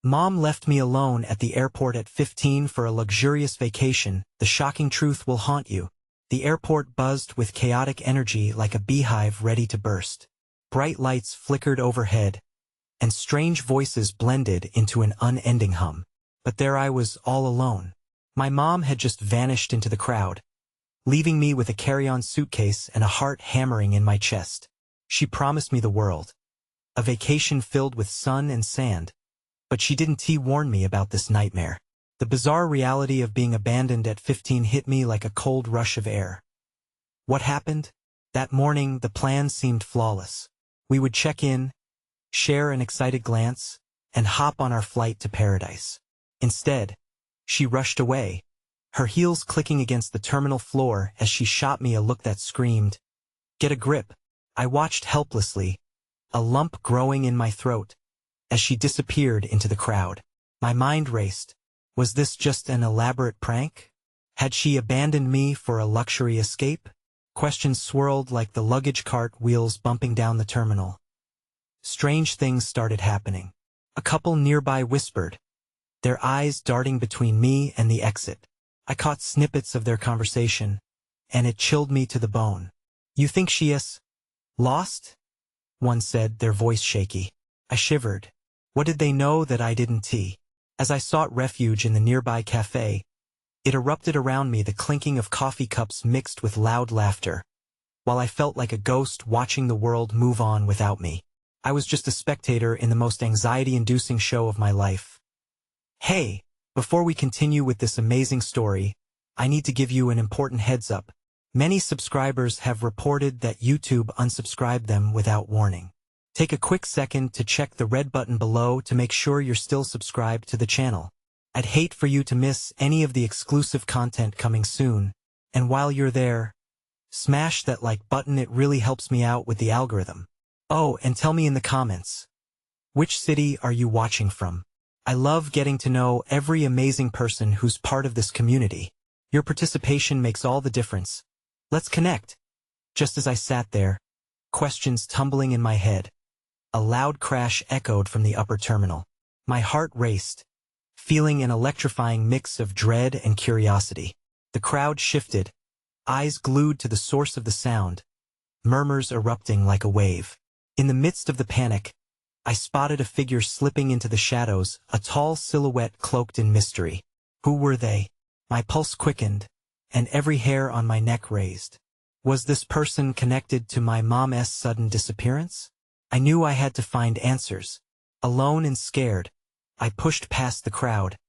Mom left me alone at the airport at 15 for a luxurious vacation. The shocking truth will haunt you. The airport buzzed with chaotic energy like a beehive ready to burst. Bright lights flickered overhead, and strange voices blended into an unending hum. But there I was, all alone. My mom had just vanished into the crowd, leaving me with a carry-on suitcase and a heart hammering in my chest. She promised me the world, a vacation filled with sun and sand, but she didn't warn me about this nightmare. The bizarre reality of being abandoned at 15 hit me like a cold rush of air. What happened? That morning, the plan seemed flawless. We would check in, share an excited glance, and hop on our flight to paradise. Instead, she rushed away, her heels clicking against the terminal floor as she shot me a look that screamed, "Get a grip." I watched helplessly, a lump growing in my throat, as she disappeared into the crowd. My mind raced. Was this just an elaborate prank? Had she abandoned me for a luxury escape? Questions swirled like the luggage cart wheels bumping down the terminal. Strange things started happening. A couple nearby whispered, their eyes darting between me and the exit. I caught snippets of their conversation, and it chilled me to the bone. "You think she is lost?" one said, their voice shaky. I shivered. What did they know that I didn't? As I sought refuge in the nearby cafe, it erupted around me, the clinking of coffee cups mixed with loud laughter, while I felt like a ghost watching the world move on without me. I was just a spectator in the most anxiety-inducing show of my life. Hey, before we continue with this amazing story, I need to give you an important heads up. Many subscribers have reported that YouTube unsubscribed them without warning. Take a quick second to check the red button below to make sure you're still subscribed to the channel. I'd hate for you to miss any of the exclusive content coming soon, and while you're there, smash that like button. It really helps me out with the algorithm. Oh, and tell me in the comments, which city are you watching from? I love getting to know every amazing person who's part of this community. Your participation makes all the difference. Let's connect. Just as I sat there, questions tumbling in my head, a loud crash echoed from the upper terminal. My heart raced, feeling an electrifying mix of dread and curiosity. The crowd shifted, eyes glued to the source of the sound, murmurs erupting like a wave. In the midst of the panic, I spotted a figure slipping into the shadows, a tall silhouette cloaked in mystery. Who were they? My pulse quickened, and every hair on my neck raised. Was this person connected to my mom's sudden disappearance? I knew I had to find answers. Alone and scared, I pushed past the crowd,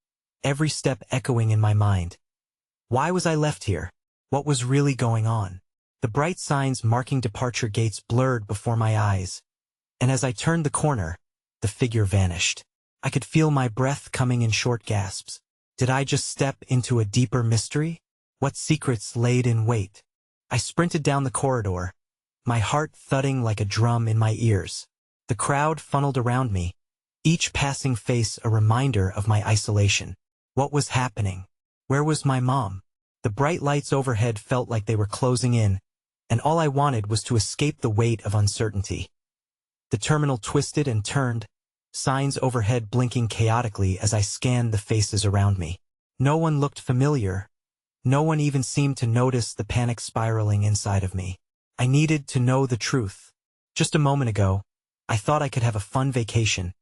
every step echoing in my mind. Why was I left here? What was really going on? The bright signs marking departure gates blurred before my eyes, and as I turned the corner, the figure vanished. I could feel my breath coming in short gasps. Did I just step into a deeper mystery? What secrets laid in wait? I sprinted down the corridor, my heart thudding like a drum in my ears. The crowd funneled around me, each passing face a reminder of my isolation. What was happening? Where was my mom? The bright lights overhead felt like they were closing in, and all I wanted was to escape the weight of uncertainty. The terminal twisted and turned, signs overhead blinking chaotically as I scanned the faces around me. No one looked familiar. No one even seemed to notice the panic spiraling inside of me. I needed to know the truth. Just a moment ago, I thought I could have a fun vacation,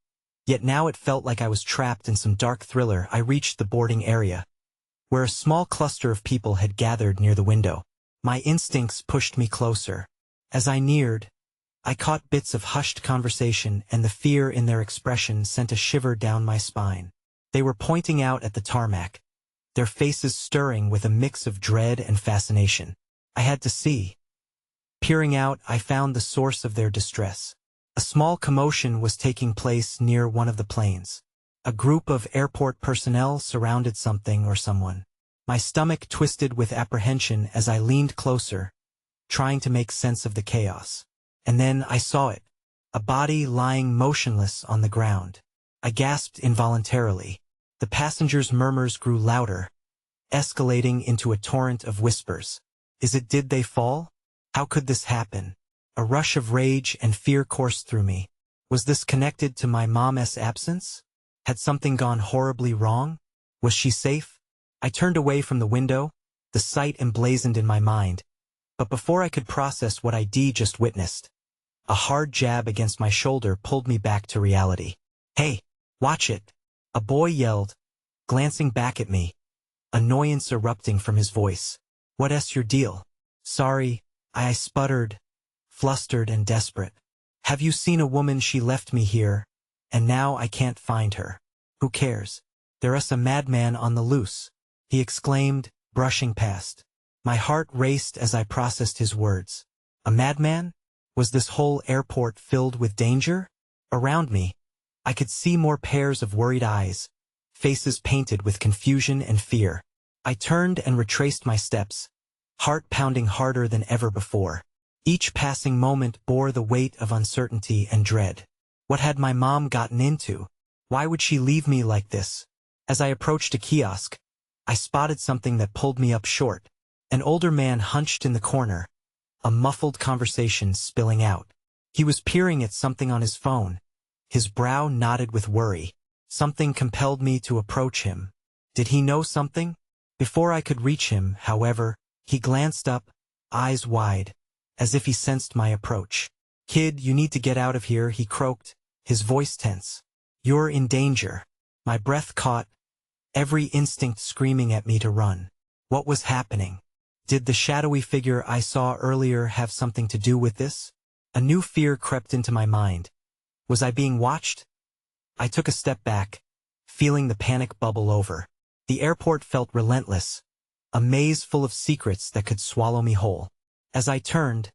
yet now it felt like I was trapped in some dark thriller. I reached the boarding area, where a small cluster of people had gathered near the window. My instincts pushed me closer. As I neared, I caught bits of hushed conversation, and the fear in their expression sent a shiver down my spine. They were pointing out at the tarmac, their faces stirring with a mix of dread and fascination. I had to see. Peering out, I found the source of their distress. A small commotion was taking place near one of the planes. A group of airport personnel surrounded something or someone. My stomach twisted with apprehension as I leaned closer, trying to make sense of the chaos. And then I saw it, a body lying motionless on the ground. I gasped involuntarily. The passengers' murmurs grew louder, escalating into a torrent of whispers. Did they fall? How could this happen? A rush of rage and fear coursed through me. Was this connected to my mom's absence? Had something gone horribly wrong? Was she safe? I turned away from the window, the sight emblazoned in my mind. But before I could process what I'd just witnessed, a hard jab against my shoulder pulled me back to reality. "Hey, watch it!" a boy yelled, glancing back at me, annoyance erupting from his voice. "What's your deal?" "Sorry," I sputtered, flustered and desperate. "Have you seen a woman? She left me here, and now I can't find her." "Who cares? There's a madman on the loose," he exclaimed, brushing past. My heart raced as I processed his words. A madman? Was this whole airport filled with danger? Around me, I could see more pairs of worried eyes, faces painted with confusion and fear. I turned and retraced my steps, heart pounding harder than ever before. Each passing moment bore the weight of uncertainty and dread. What had my mom gotten into? Why would she leave me like this? As I approached a kiosk, I spotted something that pulled me up short. An older man hunched in the corner, a muffled conversation spilling out. He was peering at something on his phone, his brow knotted with worry. Something compelled me to approach him. Did he know something? Before I could reach him, however, he glanced up, eyes wide, as if he sensed my approach. "Kid, you need to get out of here," he croaked, his voice tense. "You're in danger." My breath caught, every instinct screaming at me to run. What was happening? Did the shadowy figure I saw earlier have something to do with this? A new fear crept into my mind. Was I being watched? I took a step back, feeling the panic bubble over. The airport felt relentless, a maze full of secrets that could swallow me whole. As I turned,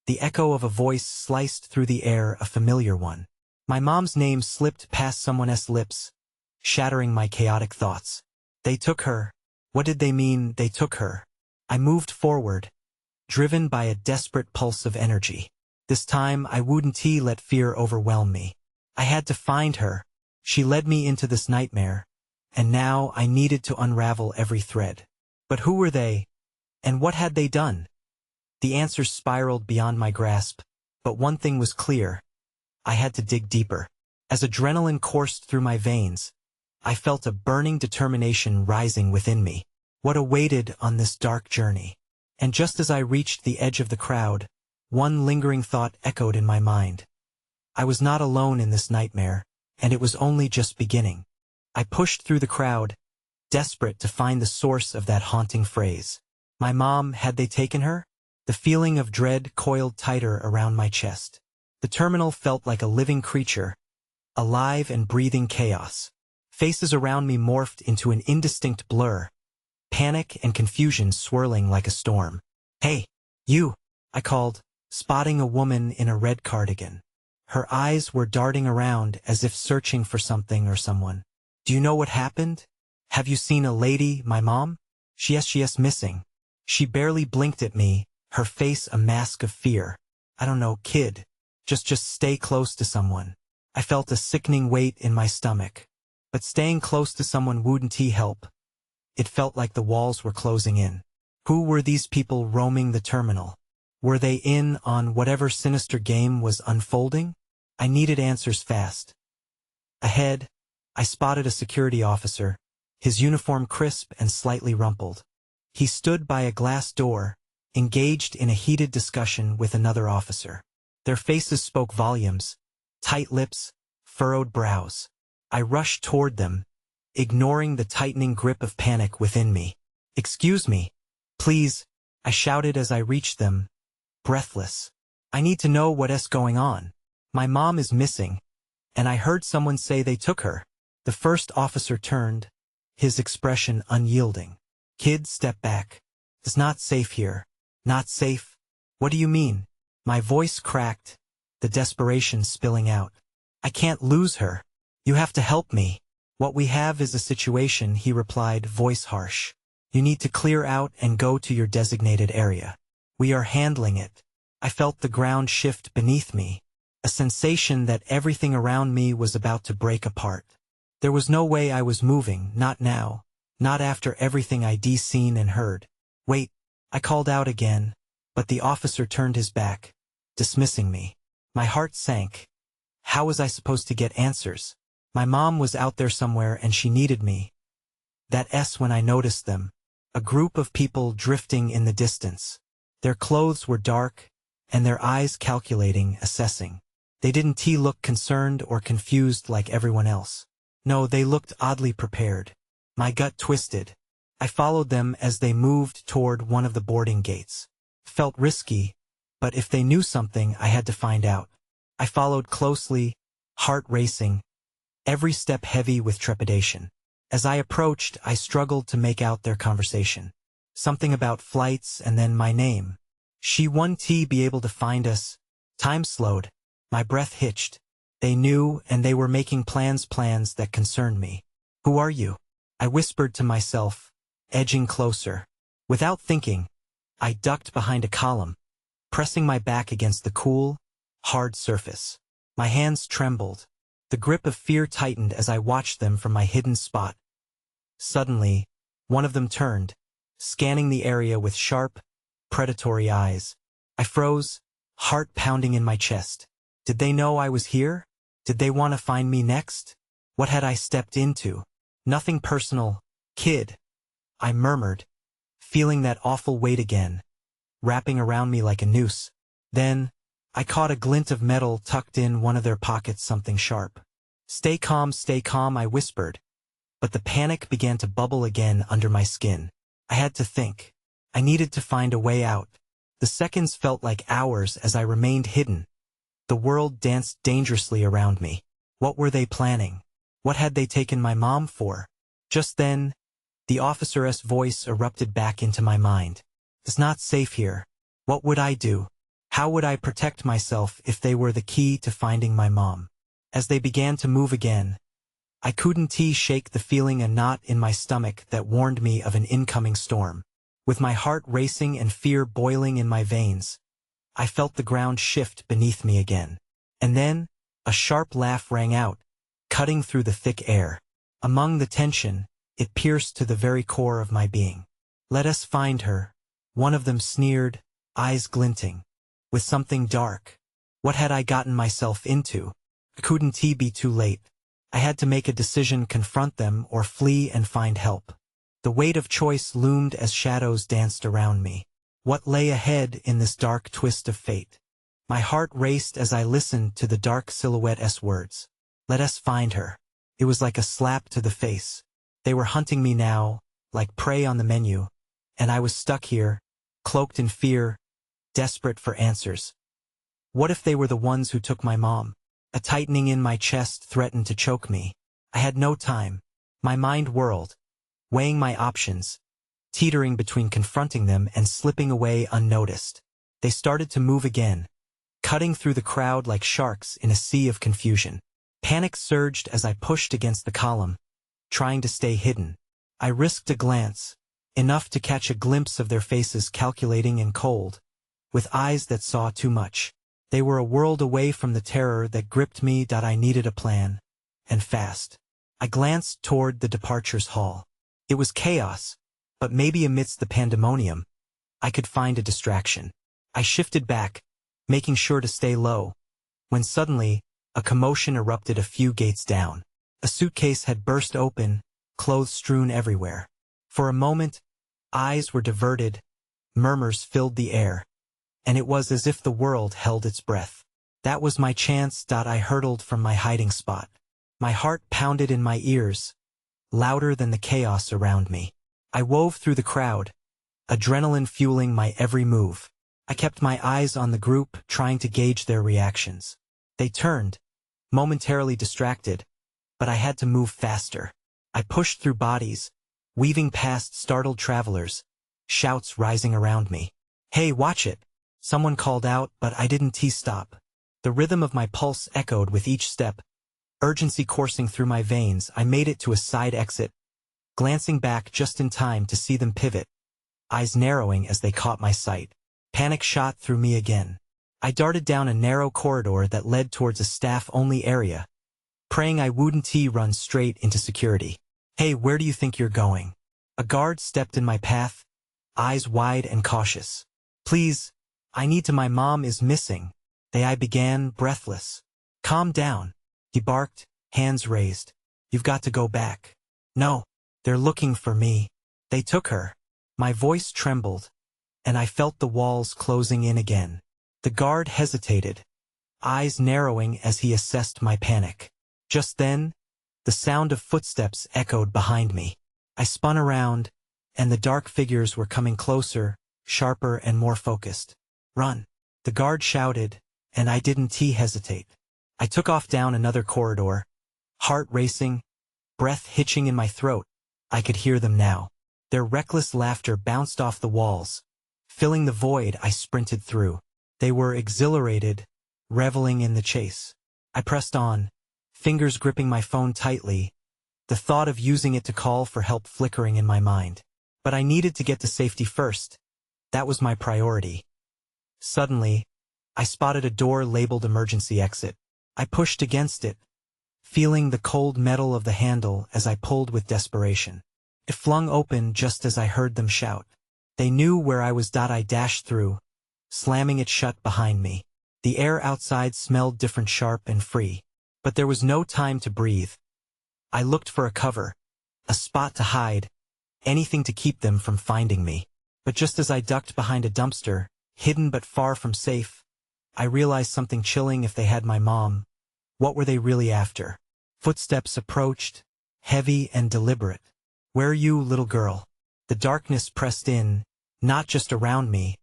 the echo of a voice sliced through the air, a familiar one. My mom's name slipped past someone else's lips, shattering my chaotic thoughts. They took her. What did they mean, they took her? I moved forward, driven by a desperate pulse of energy. This time I wouldn't let fear overwhelm me. I had to find her. She led me into this nightmare, and now I needed to unravel every thread. But who were they? And what had they done? The answers spiraled beyond my grasp, but one thing was clear. I had to dig deeper. As adrenaline coursed through my veins, I felt a burning determination rising within me. What awaited on this dark journey? And just as I reached the edge of the crowd, one lingering thought echoed in my mind. I was not alone in this nightmare, and it was only just beginning. I pushed through the crowd, desperate to find the source of that haunting phrase. My mom, had they taken her? The feeling of dread coiled tighter around my chest. The terminal felt like a living creature, alive and breathing chaos. Faces around me morphed into an indistinct blur, panic and confusion swirling like a storm. "Hey, you," I called, spotting a woman in a red cardigan. Her eyes were darting around as if searching for something or someone. "Do you know what happened? Have you seen a lady, my mom? She's missing." She barely blinked at me, her face a mask of fear. "I don't know, kid. Just stay close to someone." I felt a sickening weight in my stomach. But staying close to someone wouldn't help. It felt like the walls were closing in. Who were these people roaming the terminal? Were they in on whatever sinister game was unfolding? I needed answers fast. Ahead, I spotted a security officer, his uniform crisp and slightly rumpled. He stood by a glass door, engaged in a heated discussion with another officer. Their faces spoke volumes, tight lips, furrowed brows. I rushed toward them, ignoring the tightening grip of panic within me. "Excuse me, please," I shouted as I reached them, breathless. "I need to know what's going on. My mom is missing, and I heard someone say they took her." The first officer turned, his expression unyielding. "Kid, step back. It's not safe here." "Not safe? What do you mean?" My voice cracked, the desperation spilling out. "I can't lose her. You have to help me." "What we have is a situation," he replied, voice harsh. "You need to clear out and go to your designated area. We are handling it." I felt the ground shift beneath me, a sensation that everything around me was about to break apart. There was no way I was moving, not now, not after everything I'd seen and heard. "Wait," I called out again, but the officer turned his back, dismissing me. My heart sank. How was I supposed to get answers? My mom was out there somewhere and she needed me. That S when I noticed them. A group of people drifting in the distance. Their clothes were dark, and their eyes calculating, assessing. They didn't look concerned or confused like everyone else. No, they looked oddly prepared. My gut twisted. I followed them as they moved toward one of the boarding gates. Felt risky, but if they knew something, I had to find out. I followed closely, heart racing, every step heavy with trepidation. As I approached, I struggled to make out their conversation. Something about flights and then my name. She won't be able to find us. Time slowed. My breath hitched. They knew, and they were making plans that concerned me. Who are you? I whispered to myself, edging closer. Without thinking, I ducked behind a column, pressing my back against the cool, hard surface. My hands trembled. The grip of fear tightened as I watched them from my hidden spot. Suddenly, one of them turned, scanning the area with sharp, predatory eyes. I froze, heart pounding in my chest. Did they know I was here? Did they want to find me next? What had I stepped into? Nothing personal, kid, I murmured, feeling that awful weight again, wrapping around me like a noose. Then, I caught a glint of metal tucked in one of their pockets, something sharp. Stay calm, I whispered. But the panic began to bubble again under my skin. I had to think. I needed to find a way out. The seconds felt like hours as I remained hidden. The world danced dangerously around me. What were they planning? What had they taken my mom for? Just then, the officer's voice erupted back into my mind. It's not safe here. What would I do? How would I protect myself if they were the key to finding my mom? As they began to move again, I couldn't shake the feeling, a knot in my stomach that warned me of an incoming storm. With my heart racing and fear boiling in my veins, I felt the ground shift beneath me again. And then, a sharp laugh rang out, cutting through the thick air. Among the tension, it pierced to the very core of my being. Let us find her, one of them sneered, eyes glinting. With something dark. What had I gotten myself into? Couldn't be too late? I had to make a decision, confront them or flee and find help. The weight of choice loomed as shadows danced around me. What lay ahead in this dark twist of fate? My heart raced as I listened to the dark silhouette's words. Let us find her. It was like a slap to the face. They were hunting me now, like prey on the menu, and I was stuck here, cloaked in fear, desperate for answers. What if they were the ones who took my mom? A tightening in my chest threatened to choke me. I had no time. My mind whirled, weighing my options, teetering between confronting them and slipping away unnoticed. They started to move again, cutting through the crowd like sharks in a sea of confusion. Panic surged as I pushed against the column, trying to stay hidden. I risked a glance, enough to catch a glimpse of their faces, calculating and cold, with eyes that saw too much. They were a world away from the terror that gripped me. I needed a plan, and fast. I glanced toward the departures hall. It was chaos, but maybe amidst the pandemonium, I could find a distraction. I shifted back, making sure to stay low, when suddenly, a commotion erupted a few gates down. A suitcase had burst open, clothes strewn everywhere. For a moment, eyes were diverted, murmurs filled the air, and it was as if the world held its breath. That was my chance. I hurtled from my hiding spot. My heart pounded in my ears, louder than the chaos around me. I wove through the crowd, adrenaline fueling my every move. I kept my eyes on the group, trying to gauge their reactions. They turned, momentarily distracted, but I had to move faster. I pushed through bodies, weaving past startled travelers, shouts rising around me. Hey, watch it! Someone called out, but I didn't stop. The rhythm of my pulse echoed with each step, urgency coursing through my veins. I made it to a side exit, glancing back just in time to see them pivot, eyes narrowing as they caught my sight. Panic shot through me again. I darted down a narrow corridor that led towards a staff-only area, praying I wouldn't run straight into security. Hey, where do you think you're going? A guard stepped in my path, eyes wide and cautious. Please, I need to. My mom is missing. I began, breathless. Calm down, he barked, hands raised. You've got to go back. No, they're looking for me. They took her. My voice trembled, and I felt the walls closing in again. The guard hesitated, eyes narrowing as he assessed my panic. Just then, the sound of footsteps echoed behind me. I spun around, and the dark figures were coming closer, sharper and more focused. Run! The guard shouted, and I didn't hesitate. I took off down another corridor, heart racing, breath hitching in my throat. I could hear them now. Their reckless laughter bounced off the walls, filling the void I sprinted through. They were exhilarated, reveling in the chase. I pressed on, fingers gripping my phone tightly, the thought of using it to call for help flickering in my mind. But I needed to get to safety first. That was my priority. Suddenly, I spotted a door labeled emergency exit. I pushed against it, feeling the cold metal of the handle as I pulled with desperation. It flung open just as I heard them shout. They knew where I was. I dashed through, slamming it shut behind me. The air outside smelled different, sharp and free. But there was no time to breathe. I looked for a cover, a spot to hide, anything to keep them from finding me. But just as I ducked behind a dumpster, hidden but far from safe, I realized something chilling. If they had my mom, what were they really after? Footsteps approached, heavy and deliberate. Where are you, little girl? The darkness pressed in, not just around me,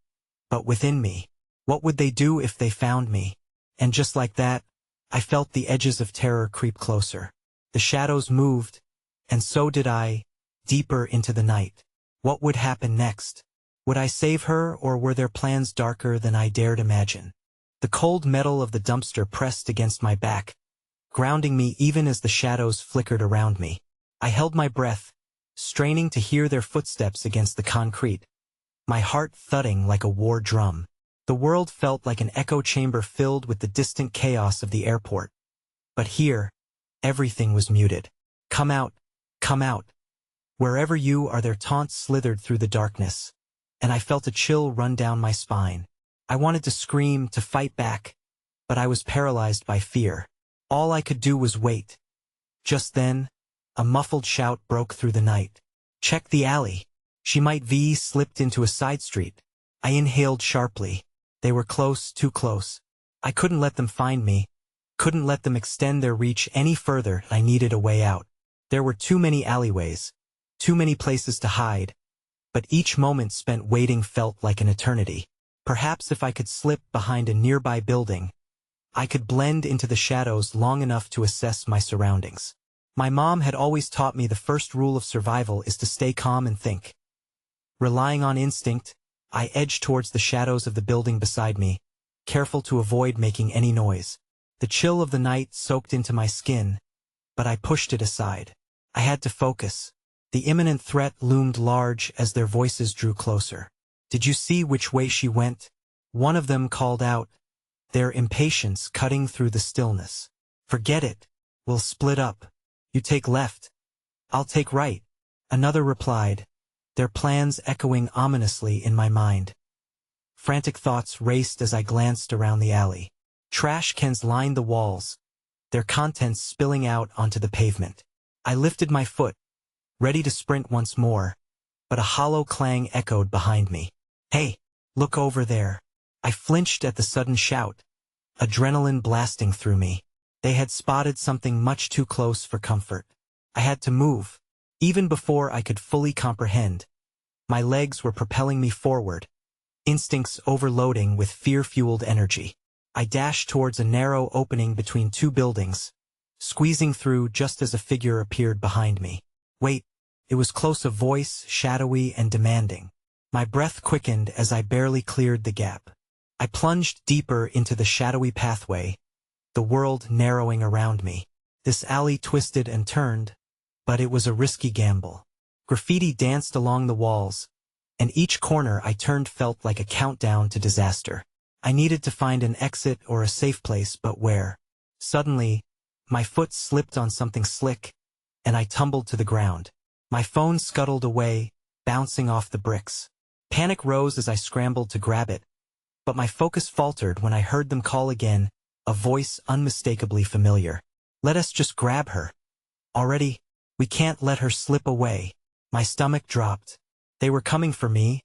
but within me. What would they do if they found me? And just like that, I felt the edges of terror creep closer. The shadows moved, and so did I, deeper into the night. What would happen next? Would I save her, or were their plans darker than I dared imagine? The cold metal of the dumpster pressed against my back, grounding me even as the shadows flickered around me. I held my breath, straining to hear their footsteps against the concrete, my heart thudding like a war drum. The world felt like an echo chamber filled with the distant chaos of the airport. But here, everything was muted. Come out, come out. Wherever you are, their taunts slithered through the darkness, and I felt a chill run down my spine. I wanted to scream, to fight back, but I was paralyzed by fear. All I could do was wait. Just then, a muffled shout broke through the night. Check the alley. She might have slipped into a side street. I inhaled sharply. They were close, too close. I couldn't let them find me, couldn't let them extend their reach any further. I needed a way out. There were too many alleyways, too many places to hide, but each moment spent waiting felt like an eternity. Perhaps if I could slip behind a nearby building, I could blend into the shadows long enough to assess my surroundings. My mom had always taught me the first rule of survival is to stay calm and think. Relying on instinct, I edged towards the shadows of the building beside me, careful to avoid making any noise. The chill of the night soaked into my skin, but I pushed it aside. I had to focus. The imminent threat loomed large as their voices drew closer. Did you see which way she went? One of them called out, their impatience cutting through the stillness. Forget it. We'll split up. You take left. I'll take right. Another replied, their plans echoing ominously in my mind. Frantic thoughts raced as I glanced around the alley. Trash cans lined the walls, their contents spilling out onto the pavement. I lifted my foot, ready to sprint once more, but a hollow clang echoed behind me. Hey, look over there. I flinched at the sudden shout, adrenaline blasting through me. They had spotted something much too close for comfort. I had to move. Even before I could fully comprehend, my legs were propelling me forward, instincts overloading with fear-fueled energy. I dashed towards a narrow opening between two buildings, squeezing through just as a figure appeared behind me. Wait, it was close, a voice, shadowy and demanding. My breath quickened as I barely cleared the gap. I plunged deeper into the shadowy pathway, the world narrowing around me. This alley twisted and turned, but it was a risky gamble. Graffiti danced along the walls, and each corner I turned felt like a countdown to disaster. I needed to find an exit or a safe place, but where? Suddenly, my foot slipped on something slick, and I tumbled to the ground. My phone scuttled away, bouncing off the bricks. Panic rose as I scrambled to grab it, but my focus faltered when I heard them call again, a voice unmistakably familiar. Let us just grab her. Already, we can't let her slip away. My stomach dropped. They were coming for me,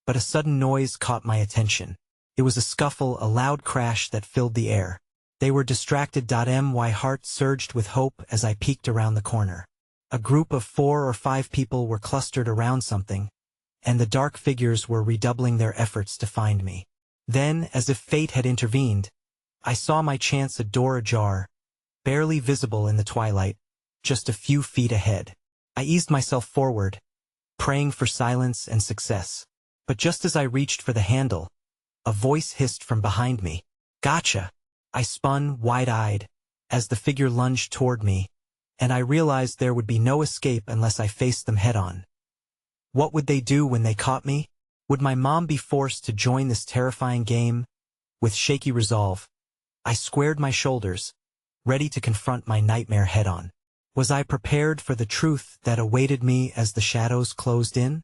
but a sudden noise caught my attention. It was a scuffle, a loud crash that filled the air. They were distracted. My heart surged with hope as I peeked around the corner. A group of 4 or 5 people were clustered around something, and the dark figures were redoubling their efforts to find me. Then, as if fate had intervened, I saw my chance, a door ajar, barely visible in the twilight, just a few feet ahead. I eased myself forward, praying for silence and success. But just as I reached for the handle, a voice hissed from behind me. Gotcha! I spun, wide-eyed, as the figure lunged toward me, and I realized there would be no escape unless I faced them head-on. What would they do when they caught me? Would my mom be forced to join this terrifying game? With shaky resolve, I squared my shoulders, ready to confront my nightmare head-on. Was I prepared for the truth that awaited me as the shadows closed in?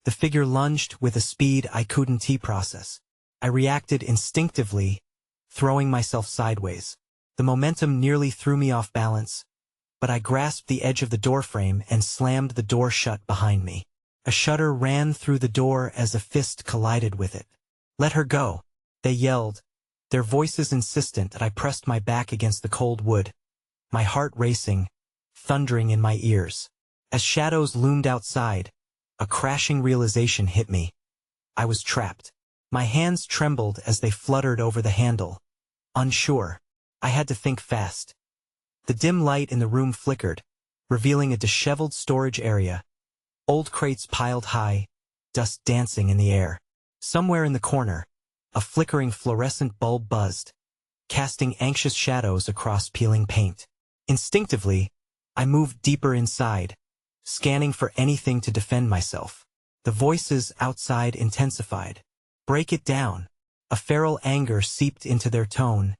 The figure lunged with a speed I couldn't process. I reacted instinctively, throwing myself sideways. The momentum nearly threw me off balance, but I grasped the edge of the doorframe and slammed the door shut behind me. A shudder ran through the door as a fist collided with it. Let her go, they yelled, their voices insistent. That I pressed my back against the cold wood, my heart racing, thundering in my ears. As shadows loomed outside, a crashing realization hit me. I was trapped. My hands trembled as they fluttered over the handle. Unsure, I had to think fast. The dim light in the room flickered, revealing a disheveled storage area. Old crates piled high, dust dancing in the air. Somewhere in the corner, a flickering fluorescent bulb buzzed, casting anxious shadows across peeling paint. Instinctively, I moved deeper inside, scanning for anything to defend myself. The voices outside intensified. Break it down. A feral anger seeped into their tone,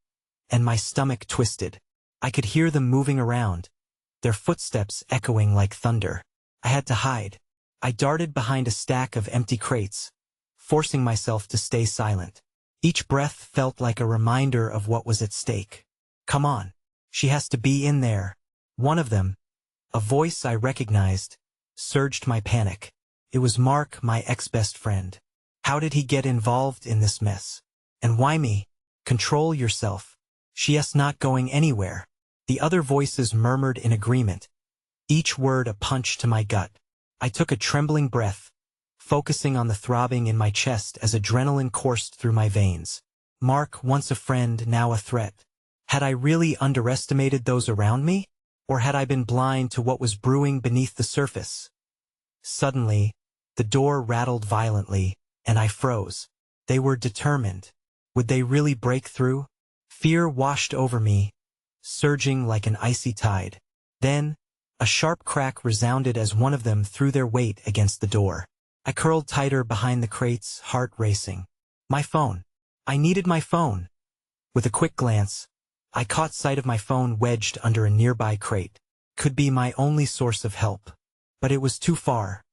and my stomach twisted. I could hear them moving around, their footsteps echoing like thunder. I had to hide. I darted behind a stack of empty crates, forcing myself to stay silent. Each breath felt like a reminder of what was at stake. Come on. She has to be in there. One of them, a voice I recognized, surged my panic. It was Mark, my ex-best friend. How did he get involved in this mess? And why me? Control yourself. She's not going anywhere. The other voices murmured in agreement, each word a punch to my gut. I took a trembling breath, focusing on the throbbing in my chest as adrenaline coursed through my veins. Mark, once a friend, now a threat. Had I really underestimated those around me? Or had I been blind to what was brewing beneath the surface? Suddenly, the door rattled violently, and I froze. They were determined. Would they really break through? Fear washed over me, surging like an icy tide. Then, a sharp crack resounded as one of them threw their weight against the door. I curled tighter behind the crates, heart racing. My phone. I needed my phone. With a quick glance, I caught sight of my phone wedged under a nearby crate. Could be my only source of help. But it was too far.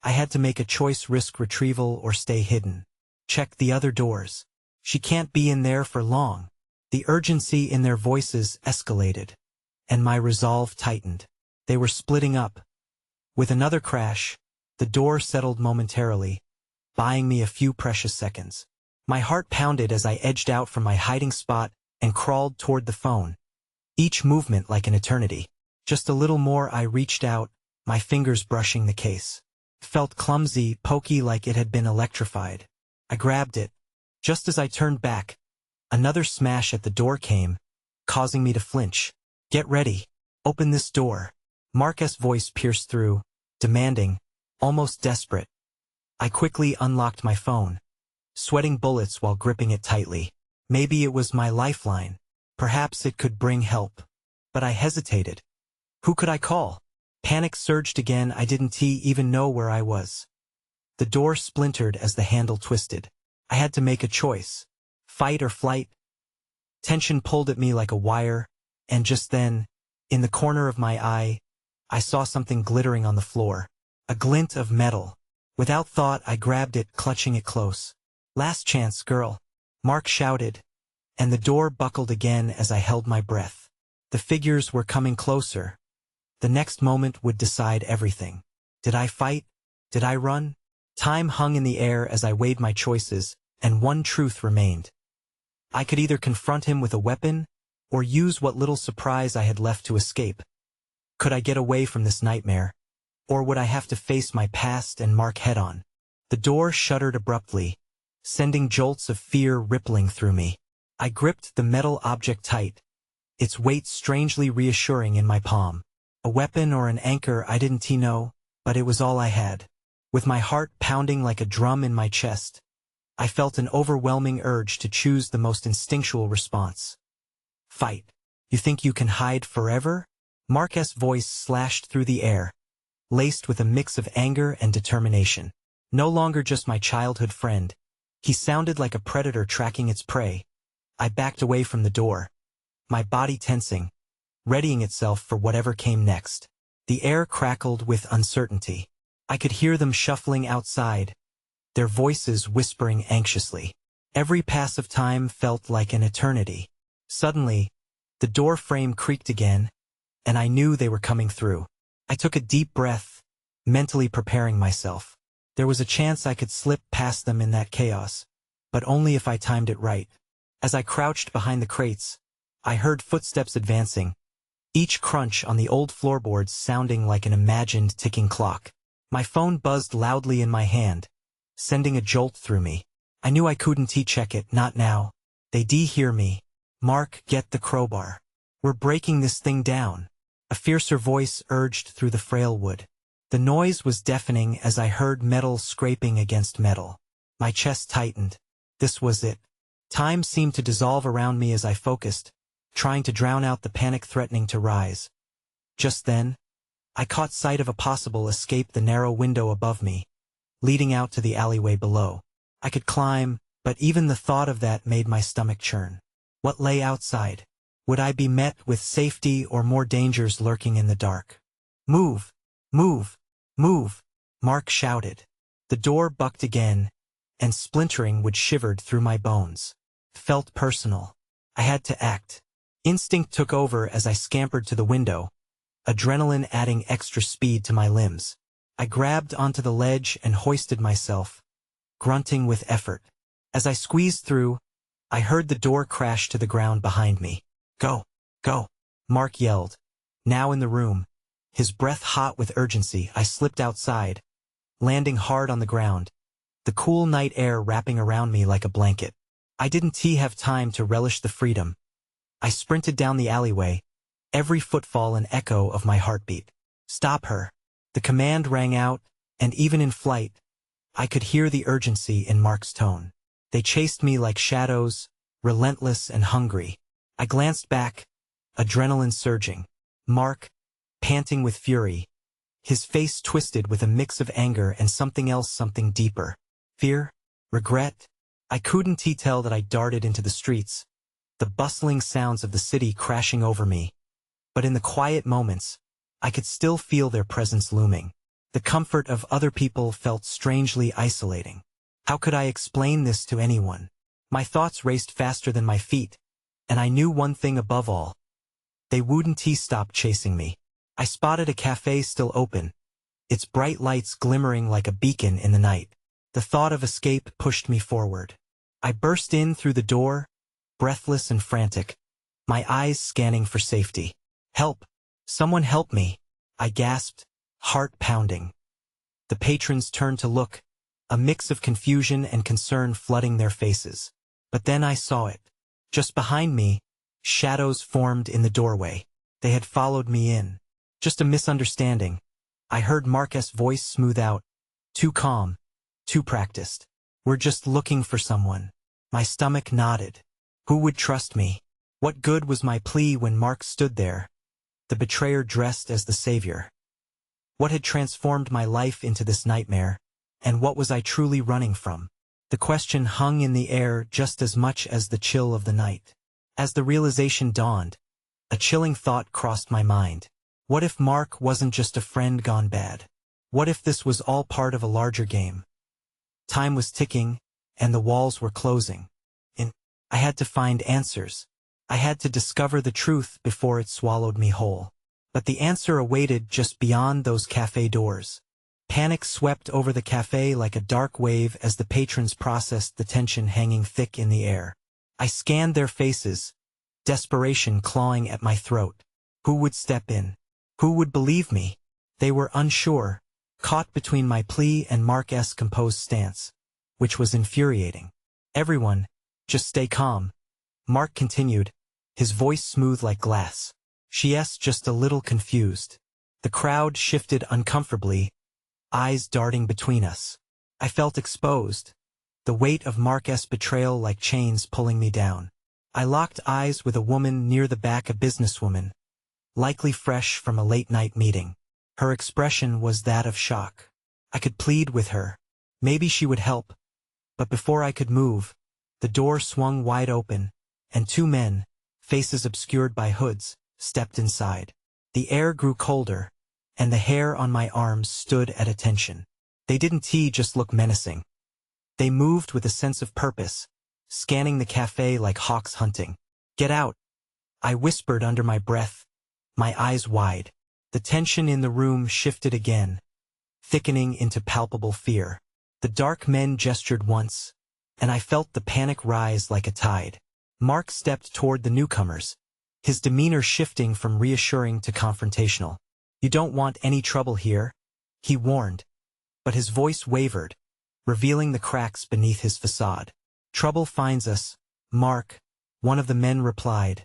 I had to make a choice: risk retrieval or stay hidden. Check the other doors. She can't be in there for long. The urgency in their voices escalated, and my resolve tightened. They were splitting up. With another crash, the door settled momentarily, buying me a few precious seconds. My heart pounded as I edged out from my hiding spot and crawled toward the phone, each movement like an eternity. Just a little more. I reached out, my fingers brushing the case. It felt clumsy, pokey, like it had been electrified. I grabbed it. Just as I turned back, another smash at the door came, causing me to flinch. Get ready. Open this door. Mark's voice pierced through, demanding, almost desperate. I quickly unlocked my phone, sweating bullets while gripping it tightly. Maybe it was my lifeline. Perhaps it could bring help. But I hesitated. Who could I call? Panic surged again. I didn't even know where I was. The door splintered as the handle twisted. I had to make a choice. Fight or flight? Tension pulled at me like a wire, and just then, in the corner of my eye, I saw something glittering on the floor. A glint of metal. Without thought, I grabbed it, clutching it close. Last chance, girl, Mark shouted, and the door buckled again as I held my breath. The figures were coming closer. The next moment would decide everything. Did I fight? Did I run? Time hung in the air as I weighed my choices, and one truth remained. I could either confront him with a weapon, or use what little surprise I had left to escape. Could I get away from this nightmare, or would I have to face my past and Mark head-on? The door shuttered abruptly, sending jolts of fear rippling through me. I gripped the metal object tight, its weight strangely reassuring in my palm. A weapon or an anchor, I didn't know, but it was all I had. With my heart pounding like a drum in my chest, I felt an overwhelming urge to choose the most instinctual response. Fight. You think you can hide forever? Mark's voice slashed through the air, laced with a mix of anger and determination. No longer just my childhood friend. He sounded like a predator tracking its prey. I backed away from the door, my body tensing, readying itself for whatever came next. The air crackled with uncertainty. I could hear them shuffling outside, their voices whispering anxiously. Every pass of time felt like an eternity. Suddenly, the door frame creaked again, and I knew they were coming through. I took a deep breath, mentally preparing myself. There was a chance I could slip past them in that chaos, but only if I timed it right. As I crouched behind the crates, I heard footsteps advancing, each crunch on the old floorboards sounding like an imagined ticking clock. My phone buzzed loudly in my hand, sending a jolt through me. I knew I couldn't check it, not now. They'd hear me. Mark, get the crowbar. We're breaking this thing down. A fiercer voice urged through the frail wood. The noise was deafening as I heard metal scraping against metal. My chest tightened. This was it. Time seemed to dissolve around me as I focused, trying to drown out the panic threatening to rise. Just then, I caught sight of a possible escape, the narrow window above me, leading out to the alleyway below. I could climb, but even the thought of that made my stomach churn. What lay outside? Would I be met with safety or more dangers lurking in the dark? Move! Move! Move! Mark shouted. The door bucked again, and splintering wood shivered through my bones. It felt personal. I had to act. Instinct took over as I scampered to the window, adrenaline adding extra speed to my limbs. I grabbed onto the ledge and hoisted myself, grunting with effort. As I squeezed through, I heard the door crash to the ground behind me. Go! Go! Mark yelled. Now in the room, his breath hot with urgency, I slipped outside, landing hard on the ground, the cool night air wrapping around me like a blanket. I didn't have time to relish the freedom. I sprinted down the alleyway, every footfall an echo of my heartbeat. Stop her! The command rang out, and even in flight, I could hear the urgency in Mark's tone. They chased me like shadows, relentless and hungry. I glanced back, adrenaline surging. Mark, panting with fury, his face twisted with a mix of anger and something else, something deeper. Fear? Regret? I couldn't tell that I darted into the streets, the bustling sounds of the city crashing over me. But in the quiet moments, I could still feel their presence looming. The comfort of other people felt strangely isolating. How could I explain this to anyone? My thoughts raced faster than my feet, and I knew one thing above all. They wouldn't stop chasing me. I spotted a cafe still open, its bright lights glimmering like a beacon in the night. The thought of escape pushed me forward. I burst in through the door, breathless and frantic, my eyes scanning for safety. Help! Someone help me! I gasped, heart pounding. The patrons turned to look, a mix of confusion and concern flooding their faces. But then I saw it. Just behind me, shadows formed in the doorway. They had followed me in. Just a misunderstanding. I heard Mark's voice smooth out. Too calm, too practiced. We're just looking for someone. My stomach nodded. Who would trust me? What good was my plea when Mark stood there, the betrayer dressed as the savior? What had transformed my life into this nightmare, and what was I truly running from? The question hung in the air just as much as the chill of the night. As the realization dawned, a chilling thought crossed my mind. What if Mark wasn't just a friend gone bad? What if this was all part of a larger game? Time was ticking, and the walls were closing. I had to find answers. I had to discover the truth before it swallowed me whole. But the answer awaited just beyond those cafe doors. Panic swept over the cafe like a dark wave as the patrons processed the tension hanging thick in the air. I scanned their faces, desperation clawing at my throat. Who would step in? Who would believe me? They were unsure, caught between my plea and Mark's composed stance, which was infuriating. Everyone, just stay calm, Mark continued, his voice smooth like glass. She's just a little confused. The crowd shifted uncomfortably, eyes darting between us. I felt exposed, the weight of Mark's betrayal like chains pulling me down. I locked eyes with a woman near the back, a businesswoman, likely fresh from a late-night meeting. Her expression was that of shock. I could plead with her. Maybe she would help. But before I could move, the door swung wide open, and two men, faces obscured by hoods, stepped inside. The air grew colder, and the hair on my arms stood at attention. They didn't just look menacing. They moved with a sense of purpose, scanning the cafe like hawks hunting. Get out, I whispered under my breath, my eyes wide. The tension in the room shifted again, thickening into palpable fear. The dark men gestured once, and I felt the panic rise like a tide. Mark stepped toward the newcomers, his demeanor shifting from reassuring to confrontational. You don't want any trouble here, he warned, but his voice wavered, revealing the cracks beneath his facade. Trouble finds us, Mark, one of the men replied.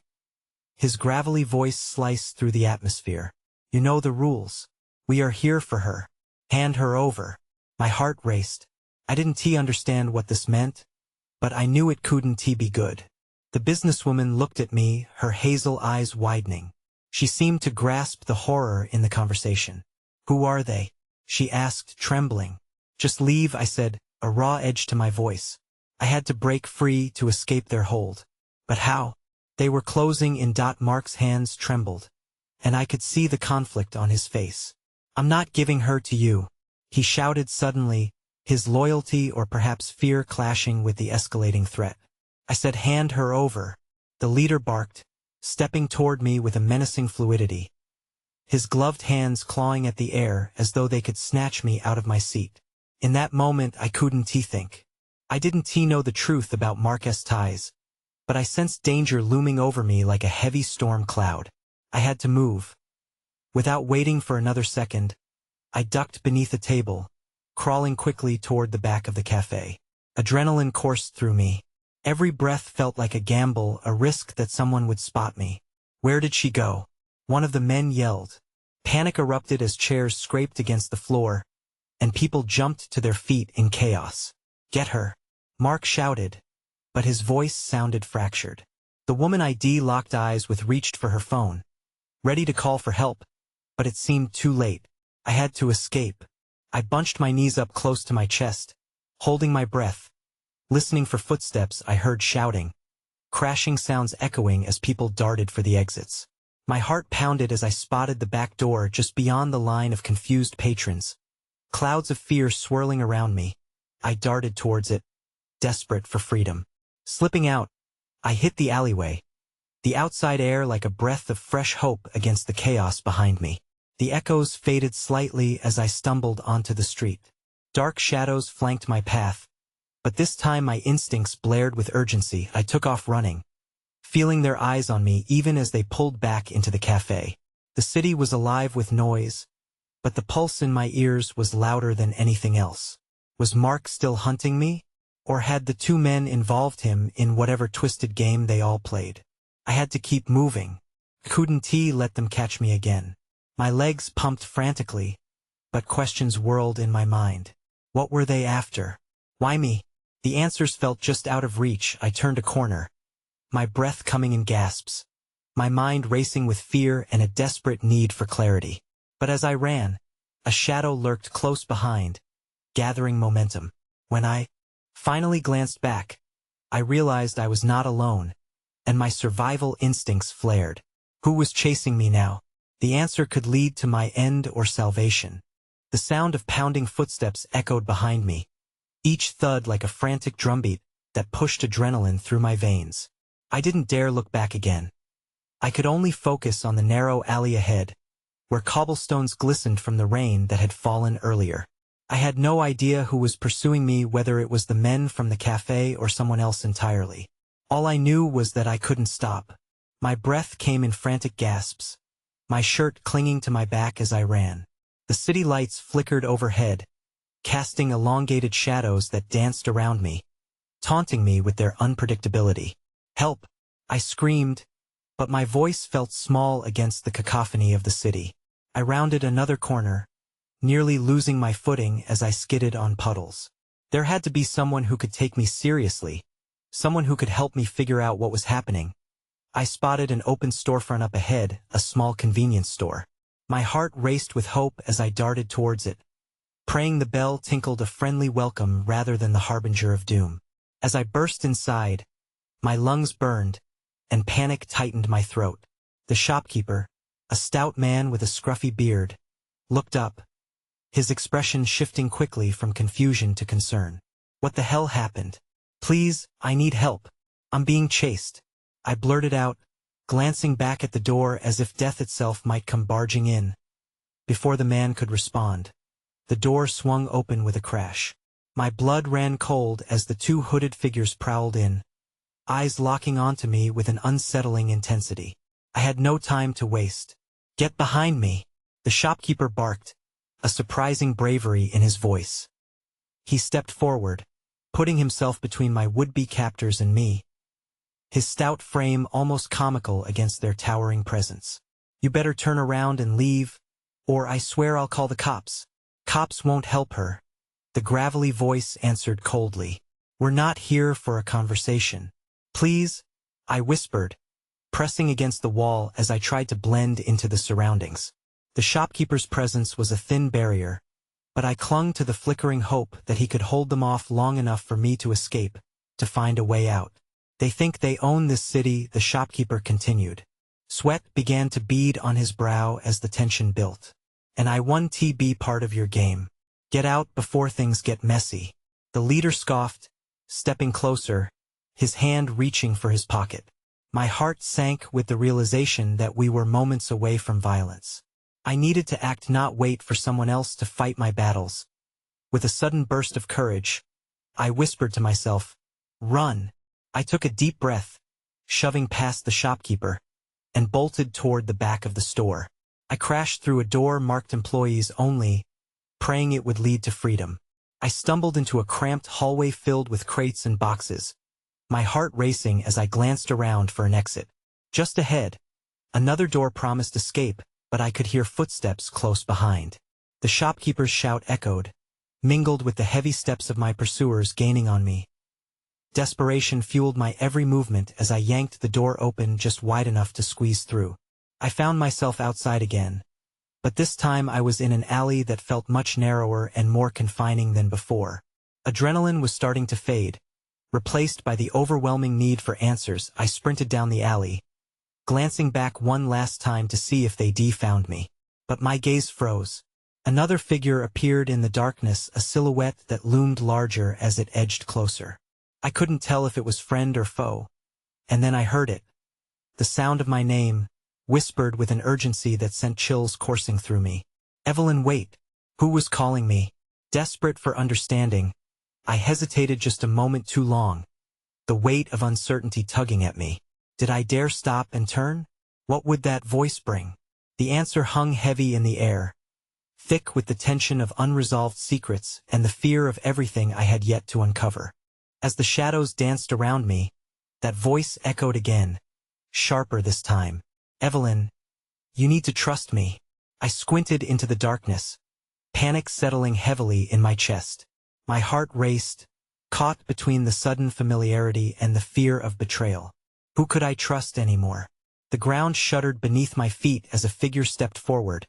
His gravelly voice sliced through the atmosphere. You know the rules. We are here for her. Hand her over. My heart raced. I didn't understand what this meant, but I knew it couldn't be good. The businesswoman looked at me, her hazel eyes widening. She seemed to grasp the horror in the conversation. Who are they? She asked, trembling. Just leave, I said, a raw edge to my voice. I had to break free to escape their hold. But how? They were closing in. Mark's hands trembled, and I could see the conflict on his face. I'm not giving her to you, he shouted suddenly, his loyalty or perhaps fear clashing with the escalating threat. I said, hand her over. The leader barked, stepping toward me with a menacing fluidity, his gloved hands clawing at the air as though they could snatch me out of my seat. In that moment I couldn't think. I didn't know the truth about Mark's ties, but I sensed danger looming over me like a heavy storm cloud. I had to move. Without waiting for another second, I ducked beneath a table, crawling quickly toward the back of the cafe. Adrenaline coursed through me. Every breath felt like a gamble, a risk that someone would spot me. Where did she go? One of the men yelled. Panic erupted as chairs scraped against the floor, and people jumped to their feet in chaos. Get her, Mark shouted, but his voice sounded fractured. The woman locked eyes with, reached for her phone, ready to call for help, but it seemed too late. I had to escape. I bunched my knees up close to my chest, holding my breath. Listening for footsteps, I heard shouting, crashing sounds echoing as people darted for the exits. My heart pounded as I spotted the back door just beyond the line of confused patrons. Clouds of fear swirling around me, I darted towards it, desperate for freedom. Slipping out, I hit the alleyway, the outside air like a breath of fresh hope against the chaos behind me. The echoes faded slightly as I stumbled onto the street. Dark shadows flanked my path, but this time my instincts blared with urgency. I took off running, feeling their eyes on me even as they pulled back into the cafe. The city was alive with noise, but the pulse in my ears was louder than anything else. Was Mark still hunting me? Or had the two men involved him in whatever twisted game they all played? I had to keep moving. Couldn't let them catch me again. My legs pumped frantically, but questions whirled in my mind. What were they after? Why me? The answers felt just out of reach. I turned a corner, my breath coming in gasps, my mind racing with fear and a desperate need for clarity. But as I ran, a shadow lurked close behind, gathering momentum. When I finally glanced back, I realized I was not alone, and my survival instincts flared. Who was chasing me now? The answer could lead to my end or salvation. The sound of pounding footsteps echoed behind me, each thud like a frantic drumbeat that pushed adrenaline through my veins. I didn't dare look back again. I could only focus on the narrow alley ahead, where cobblestones glistened from the rain that had fallen earlier. I had no idea who was pursuing me, whether it was the men from the cafe or someone else entirely. All I knew was that I couldn't stop. My breath came in frantic gasps, my shirt clinging to my back as I ran. The city lights flickered overhead, casting elongated shadows that danced around me, taunting me with their unpredictability. "Help!" I screamed, but my voice felt small against the cacophony of the city. I rounded another corner, nearly losing my footing as I skidded on puddles. There had to be someone who could take me seriously, someone who could help me figure out what was happening. I spotted an open storefront up ahead, a small convenience store. My heart raced with hope as I darted towards it, praying the bell tinkled a friendly welcome rather than the harbinger of doom. As I burst inside, my lungs burned, and panic tightened my throat. The shopkeeper, a stout man with a scruffy beard, looked up, his expression shifting quickly from confusion to concern. "What the hell happened? Please, I need help. I'm being chased," I blurted out, glancing back at the door as if death itself might come barging in. Before the man could respond, the door swung open with a crash. My blood ran cold as the two hooded figures prowled in, eyes locking onto me with an unsettling intensity. I had no time to waste. "Get behind me!" the shopkeeper barked, a surprising bravery in his voice. He stepped forward, putting himself between my would-be captors and me, his stout frame almost comical against their towering presence. "You better turn around and leave, or I swear I'll call the cops." "Cops won't help her," the gravelly voice answered coldly. "We're not here for a conversation." "Please," I whispered, pressing against the wall as I tried to blend into the surroundings. The shopkeeper's presence was a thin barrier, but I clung to the flickering hope that he could hold them off long enough for me to escape, to find a way out. "They think they own this city," the shopkeeper continued. Sweat began to bead on his brow as the tension built. "And I won to be part of your game. Get out before things get messy." The leader scoffed, stepping closer, his hand reaching for his pocket. My heart sank with the realization that we were moments away from violence. I needed to act, not wait for someone else to fight my battles. With a sudden burst of courage, I whispered to myself, "Run." I took a deep breath, shoving past the shopkeeper, and bolted toward the back of the store. I crashed through a door marked "Employees Only," praying it would lead to freedom. I stumbled into a cramped hallway filled with crates and boxes, my heart racing as I glanced around for an exit. Just ahead, another door promised escape, but I could hear footsteps close behind. The shopkeeper's shout echoed, mingled with the heavy steps of my pursuers gaining on me. Desperation fueled my every movement as I yanked the door open just wide enough to squeeze through. I found myself outside again, but this time I was in an alley that felt much narrower and more confining than before. Adrenaline was starting to fade, replaced by the overwhelming need for answers. I sprinted down the alley, glancing back one last time to see if they'd found me. But my gaze froze. Another figure appeared in the darkness, a silhouette that loomed larger as it edged closer. I couldn't tell if it was friend or foe. And then I heard it. The sound of my name, whispered with an urgency that sent chills coursing through me. "Evelyn, wait." Who was calling me? Desperate for understanding, I hesitated just a moment too long, the weight of uncertainty tugging at me. Did I dare stop and turn? What would that voice bring? The answer hung heavy in the air, thick with the tension of unresolved secrets and the fear of everything I had yet to uncover. As the shadows danced around me, that voice echoed again, sharper this time. "Evelyn, you need to trust me." I squinted into the darkness, panic settling heavily in my chest. My heart raced, caught between the sudden familiarity and the fear of betrayal. Who could I trust anymore? The ground shuddered beneath my feet as a figure stepped forward,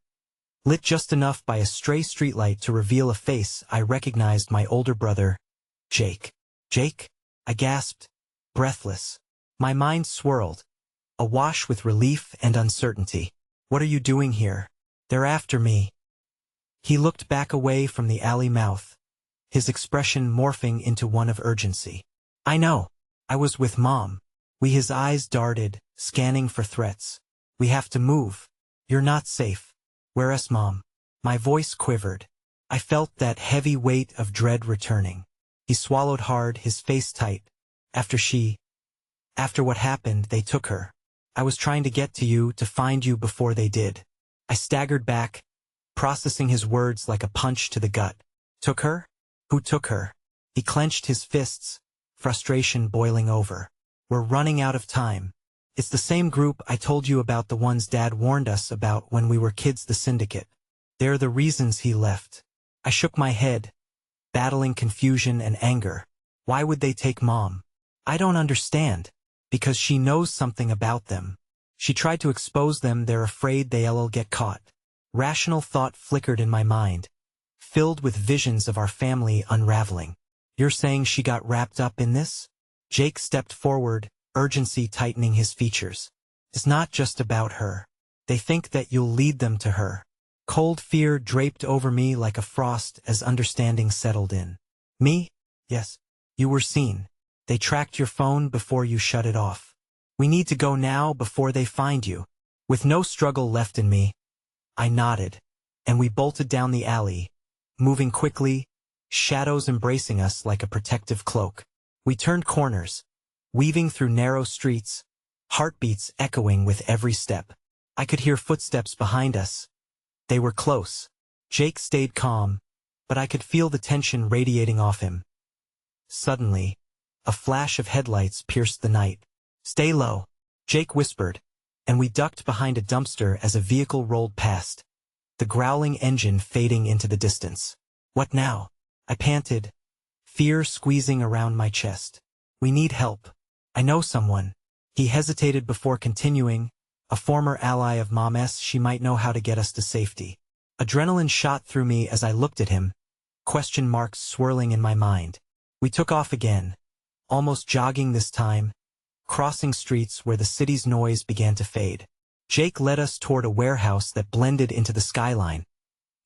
lit just enough by a stray streetlight to reveal a face I recognized: my older brother, Jake. "Jake?" I gasped, breathless. My mind swirled, awash with relief and uncertainty. "What are you doing here?" "They're after me." He looked back away from the alley mouth, his expression morphing into one of urgency. "I know. I was with Mom." His eyes darted, scanning for threats. We have to move. You're not safe. Where's Mom? My voice quivered. I felt that heavy weight of dread returning. He swallowed hard, his face tight. After what happened, they took her. I was trying to get to you, to find you before they did. I staggered back, processing his words like a punch to the gut. Took her? Who took her? He clenched his fists, frustration boiling over. We're running out of time. It's the same group I told you about, the ones Dad warned us about when we were kids, the syndicate. They're the reasons he left. I shook my head, battling confusion and anger. Why would they take Mom? I don't understand. Because she knows something about them. She tried to expose them, they're afraid they'll get caught. Rational thought flickered in my mind, filled with visions of our family unraveling. You're saying she got wrapped up in this? Jake stepped forward, urgency tightening his features. It's not just about her. They think that you'll lead them to her. Cold fear draped over me like a frost as understanding settled in. Me? Yes. You were seen. They tracked your phone before you shut it off. We need to go now before they find you. With no struggle left in me, I nodded, and we bolted down the alley, moving quickly, shadows embracing us like a protective cloak. We turned corners, weaving through narrow streets, heartbeats echoing with every step. I could hear footsteps behind us. They were close. Jake stayed calm, but I could feel the tension radiating off him. Suddenly, a flash of headlights pierced the night. Stay low, Jake whispered, and we ducked behind a dumpster as a vehicle rolled past, the growling engine fading into the distance. What now? I panted, fear squeezing around my chest. We need help. I know someone. He hesitated before continuing, a former ally of Mom's. She might know how to get us to safety. Adrenaline shot through me as I looked at him, question marks swirling in my mind. We took off again, almost jogging this time, crossing streets where the city's noise began to fade. Jake led us toward a warehouse that blended into the skyline,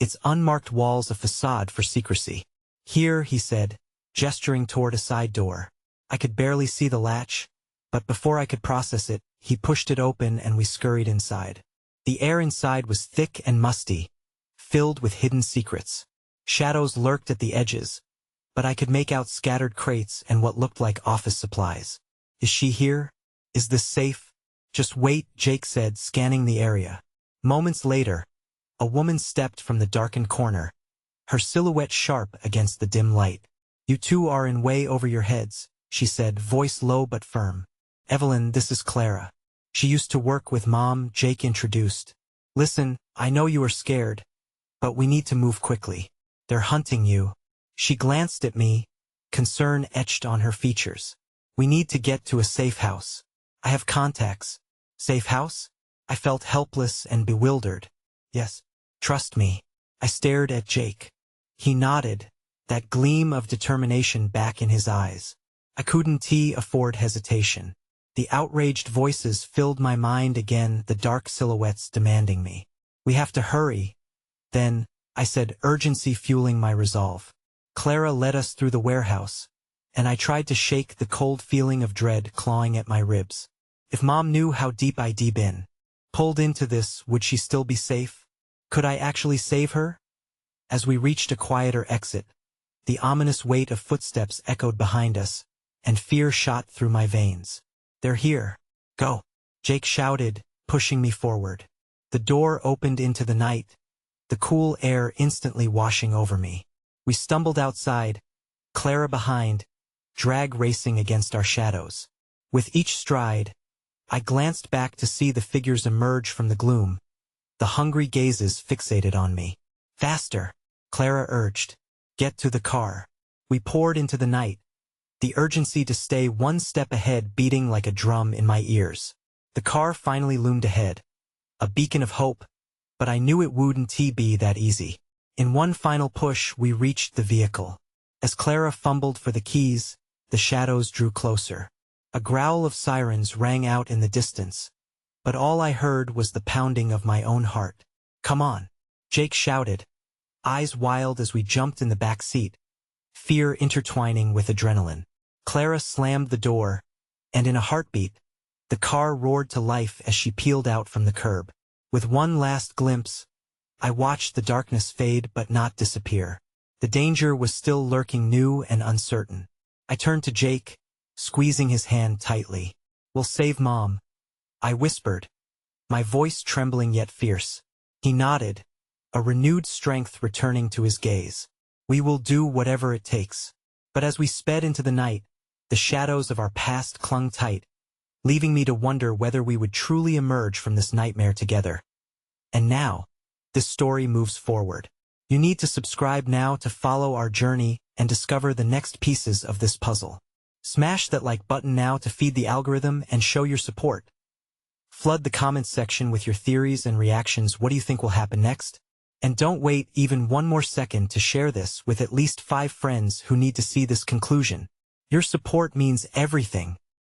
its unmarked walls a facade for secrecy. Here, he said, gesturing toward a side door. I could barely see the latch, but before I could process it, he pushed it open and we scurried inside. The air inside was thick and musty, filled with hidden secrets. Shadows lurked at the edges, but I could make out scattered crates and what looked like office supplies. Is she here? Is this safe? Just wait, Jake said, scanning the area. Moments later, a woman stepped from the darkened corner, her silhouette sharp against the dim light. You two are in way over your heads, she said, voice low but firm. Evelyn, this is Clara. She used to work with Mom, Jake introduced. Listen, I know you are scared, but we need to move quickly. They're hunting you. She glanced at me, concern etched on her features. We need to get to a safe house. I have contacts. Safe house? I felt helpless and bewildered. Yes, trust me. I stared at Jake. He nodded, that gleam of determination back in his eyes. I couldn't afford hesitation. The outraged voices filled my mind again, the dark silhouettes demanding me. We have to hurry. Then, I said, urgency fueling my resolve. Clara led us through the warehouse, and I tried to shake the cold feeling of dread clawing at my ribs. If Mom knew how deep I'd been pulled into this, would she still be safe? Could I actually save her? As we reached a quieter exit, the ominous weight of footsteps echoed behind us, and fear shot through my veins. They're here. Go, Jake shouted, pushing me forward. The door opened into the night, the cool air instantly washing over me. We stumbled outside, Clara behind, drag racing against our shadows. With each stride, I glanced back to see the figures emerge from the gloom, the hungry gazes fixated on me. Faster, Clara urged. Get to the car. We poured into the night, the urgency to stay one step ahead beating like a drum in my ears. The car finally loomed ahead, a beacon of hope, but I knew it wouldn't be that easy. In one final push, we reached the vehicle. As Clara fumbled for the keys, the shadows drew closer. A growl of sirens rang out in the distance, but all I heard was the pounding of my own heart. Come on, Jake shouted, eyes wild as we jumped in the back seat, fear intertwining with adrenaline. Clara slammed the door, And in a heartbeat, the car roared to life as she peeled out from the curb. With one last glimpse, I watched the darkness fade but not disappear. The danger was still lurking, new and uncertain. I turned to Jake, squeezing his hand tightly. "We'll save Mom," I whispered, my voice trembling yet fierce. He nodded, a renewed strength returning to his gaze. "We will do whatever it takes." But as we sped into the night, the shadows of our past clung tight, leaving me to wonder whether we would truly emerge from this nightmare together. And now, this story moves forward. You need to subscribe now to follow our journey and discover the next pieces of this puzzle. Smash that like button now to feed the algorithm and show your support. Flood the comments section with your theories and reactions. What do you think will happen next? And don't wait even one more second to share this with at least 5 friends who need to see this conclusion. Your support means everything.